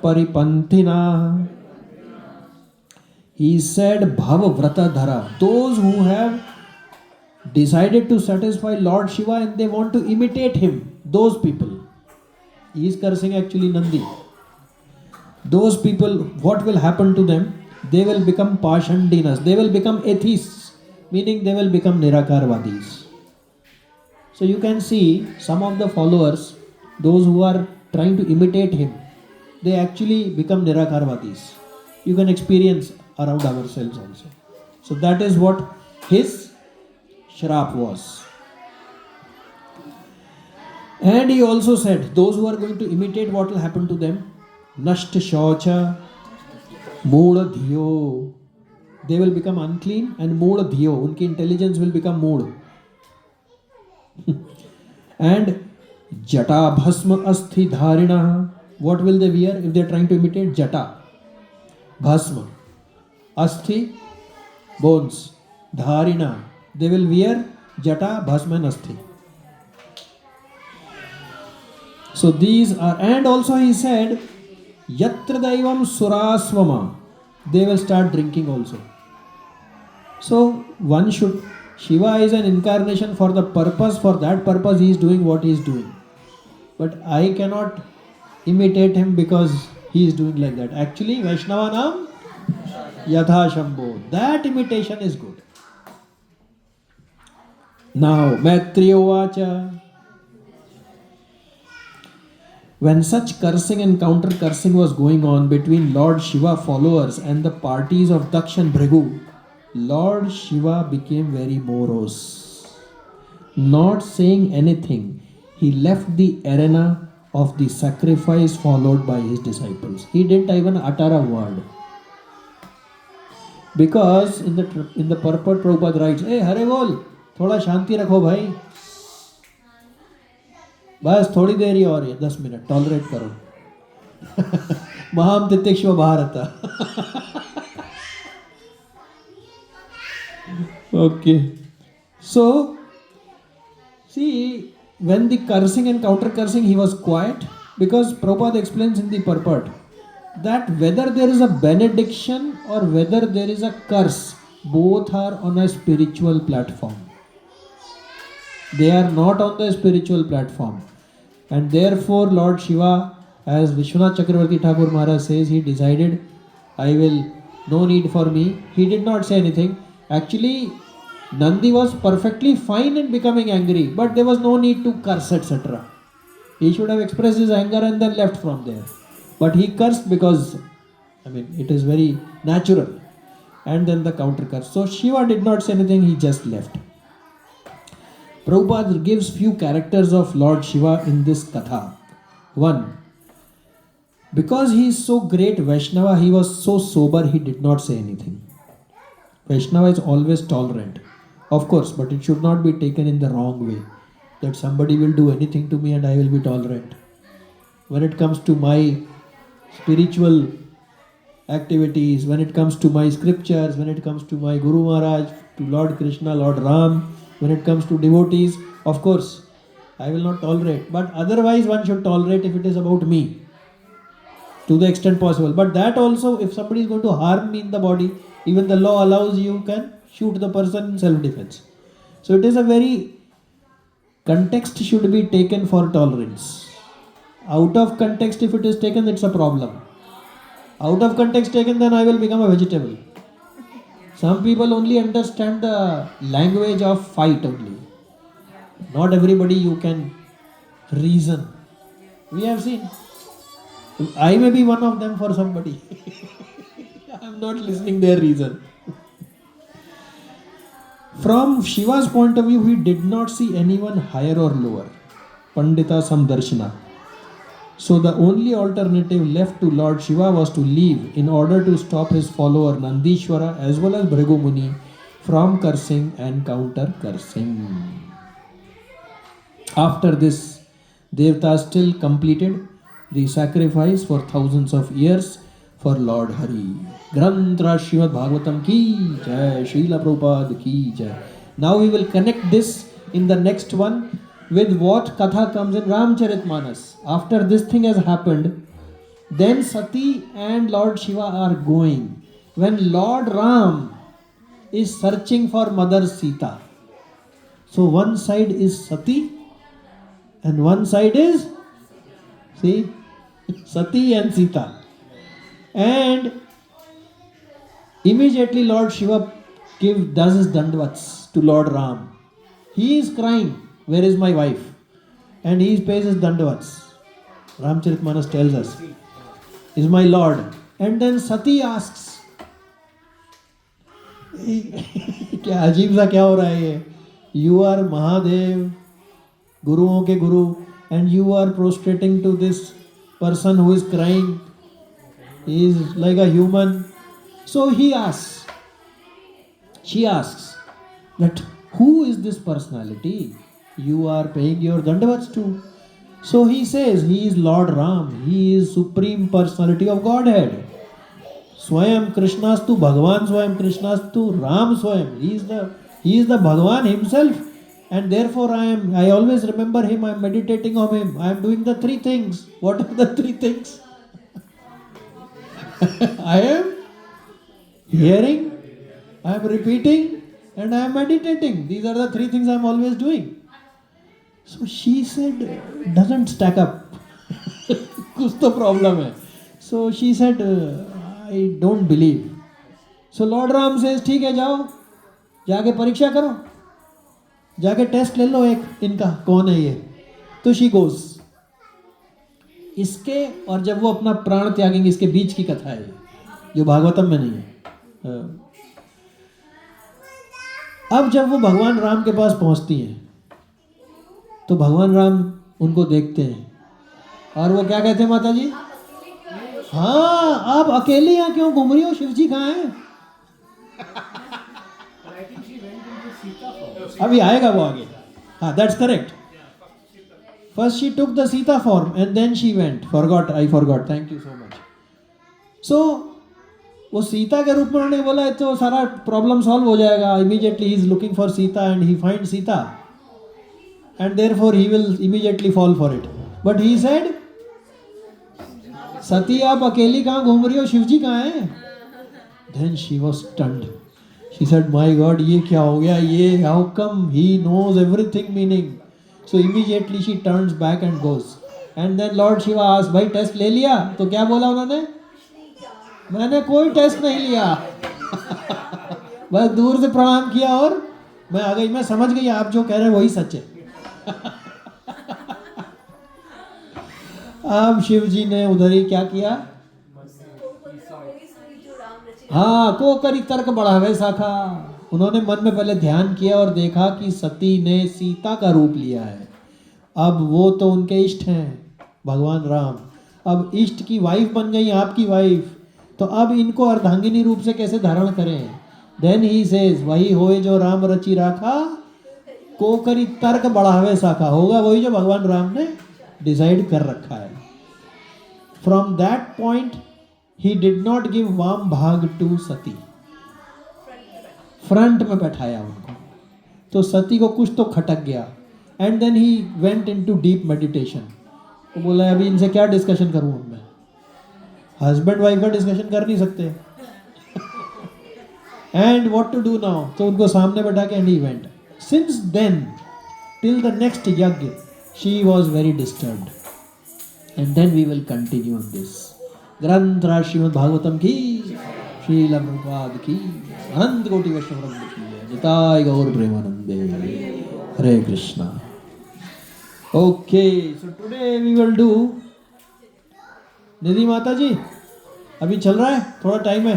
Speaker 1: paripanthina. He said, Bhavavrata dhara, those who have decided to satisfy Lord Shiva and they want to imitate him, those people. He is cursing actually Nandi. Those people, what will happen to them? They will become pashandinas. They will become atheists, meaning they will become nirakarvadis. So you can see some of the followers, those who are trying to imitate him, they actually become nirakarvadis. You can experience around ourselves also. So that is what his Shrap was. And he also said, those who are going to imitate, what will happen to them? Nashta Shaucha, Mooda Dhiyo. They will become unclean, and Mooda Dhiyo, unki intelligence will become mood. And Jata Bhasma Asthi Dharina. What will they wear if they are trying to imitate? Jata, Bhasma, Asthi, bones, Dharina. They will wear Jata, Bhasma and Asthi. So these are, and also he said, Yatra Daivam Surasvama. They will start drinking also. So one should, Shiva is an incarnation for the purpose, for that purpose he is doing what he is doing. But I cannot imitate him because he is doing like that. Actually, Vaishnavanam Yatha Shambho. That imitation is good. Now, Maitriya Vacha. When such cursing and counter cursing was going on between Lord Shiva followers and the parties of Daksh and Bhrigu, Lord Shiva became very morose. Not saying anything, he left the arena of the sacrifice followed by his disciples. He didn't even utter a word. Because in the purport Prabhupada writes, "Hey, हरे बोल, थोड़ा शांति रखो भाई, बस थोड़ी देर ही और है, 10 minute tolerate करो." महाम तितिक्षव Bharat. Okay. So, see, when the cursing and counter cursing, he was quiet, because Prabhupada explains in the purport that whether there is a benediction or whether there is a curse, both are on a spiritual platform. They are not on the spiritual platform. And therefore Lord Shiva, as Vishwanath Chakravarti Thakur Maharaj says, he decided, I will, no need for me. He did not say anything. Actually, Nandi was perfectly fine in becoming angry, but there was no need to curse, etc. He should have expressed his anger and then left from there. But he cursed because, it is very natural. And then the counter curse. So Shiva did not say anything, he just left. Prabhupada gives few characters of Lord Shiva in this katha. One, because he is so great Vaishnava, he was so sober, he did not say anything. Vaishnava is always tolerant. Of course, but it should not be taken in the wrong way. That somebody will do anything to me and I will be tolerant. When it comes to my spiritual activities, when it comes to my scriptures, when it comes to my Guru Maharaj, to Lord Krishna, Lord Ram, when it comes to devotees, of course, I will not tolerate. But otherwise one should tolerate if it is about me, to the extent possible. But that also, if somebody is going to harm me in the body, even the law allows you can shoot the person in self-defense. So it is a very, context should be taken for tolerance. Out of context, if it is taken, it's a problem. Out of context taken, then I will become a vegetable. Some people only understand the language of fight only. Not everybody you can reason. We have seen. I may be one of them for somebody. I am not listening their reason. From Shiva's point of view, he did not see anyone higher or lower. Pandita Samdarshana. So the only alternative left to Lord Shiva was to leave in order to stop his follower Nandishwara as well as Bhrigu Muni from cursing and counter cursing. After this, Devatas still completed the sacrifice for thousands of years for Lord Hari. Grantra Srimad Bhagavatam ki jai, Srila Prabhupada ki jai. Now we will connect this in the next one with what katha comes in Ramcharitmanas. After this thing has happened, then Sati and Lord Shiva are going. When Lord Ram is searching for Mother Sita, so one side is Sati and one side is, see, Sati and Sita. And immediately Lord Shiva does his dandavats to Lord Ram. He is crying, where is my wife? And he pays his dandavats. Ramcharitmanas tells us, is my Lord. And then Sati asks, क्या अजीब सा क्या हो रहा है ये? You are Mahadev, गुरुओं के गुरु, and you are prostrating to this person who is crying. He is like a human. So he asks, she asks, that who is this personality you are paying your dandavats to? So he says, he is Lord Ram. He is Supreme Personality of Godhead. Swayam Krishnastu Bhagavan Swayam Krishnastu Ram Swayam. He is the Bhagavan himself. And therefore I always remember him. I am meditating on him. I am doing the three things. What are the three things? I am hearing, I am repeating, and I am meditating. These are the three things I am always doing. So she said, doesn't stack up. Kuch to problem hai. So she said, I don't believe. So Lord Ram says, ठीक है जाओ, जाके परीक्षा करो, जाके test ले लो एक इनका कौन है ये. So she goes. इसके और जब वो अपना प्राण त्यागेंगे, इसके बीच की कथा है ये, जो भागवतम में नहीं है। अब जब वो भगवान राम के पास पहुंचती हैं तो भगवान राम उनको देखते हैं और वो क्या कहते हैं माता जी? हाँ, आप अकेले यहाँ क्यों घूम रही हो? शिव जी कहाँ हैं?
Speaker 3: But I think she went into Sita form.
Speaker 1: अभी आएगा वो आगे। हाँ, that's correct. First she took the Sita form and then she went. I forgot. Thank you so much. So वो सीता के रूप में उन्होंने बोला है तो सारा प्रॉब्लम सॉल्व हो जाएगा। Immediately he is looking for Sita and he finds Sita and therefore he will immediately fall for it. But he said, सती आप अकेली कहाँ घूम रही हो? शिव जी कहाँ हैं? Then she was stunned. She said, my God, ये क्या हो गया? ये how come he knows everything meaning? So immediately she turns back and goes. And then Lord Shiva asked, भाई टेस्ट ले लिया? तो क्या बोला उन्होंने? मैंने कोई टेस्ट नहीं लिया। बस दूर से प्रणाम किया और मैं आ गई। मैं समझ गई आप जो कह रहे हैं वही सच है। अब शिव जी ने उधर ही क्या किया? हाँ, को करी तर्क बढ़ावे शाखा। उन्होंने मन में पहले ध्यान किया और देखा कि सती ने सीता का रूप लिया है। अब वो तो उनके इष्ट हैं भगवान राम, अब इष्ट की वाइफ बन गई आपकी वाइफ, तो अब इनको अर्धांगिनी रूप से कैसे धारण करें? देन ही सेज, वही होए जो राम रचि राखा, को करी तर्क बढ़ावे शाखा। होगा वही जो भगवान राम ने डिसाइड कर रखा है। From that point he did not give वाम भाग टू सती, फ्रंट में बैठाया उनको। तो सती को कुछ तो खटक गया and then he went into deep meditation. वो बोला अभी इनसे क्या डिस्कशन करूं मैं? हस्बैंड वाइफ का डिस्कशन कर नहीं सकते। And what to do now? तो उनको सामने बैठा के and he went. Since then till the next yajna she was very disturbed. And then we will continue on this. ग्रंथराज श्रीमद् भागवतम की, श्रील प्रभुपाद की, अनंत कोटि वैष्णव वृंद की जय। निताय गौर प्रेमानंदे। Hare Krishna. Okay, so today we will do, Nidhi माता जी अभी चल रहा है, थोड़ा टाइम है।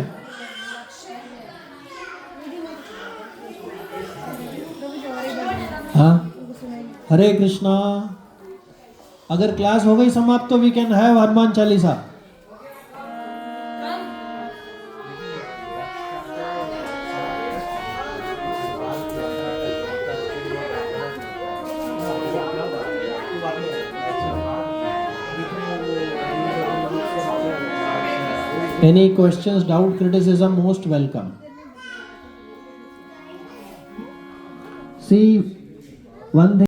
Speaker 1: हाँ, हरे कृष्णा। अगर क्लास हो गई समाप्त तो we can have Hanuman Chalisa. Any questions, doubt, criticism, most welcome. See, one thing.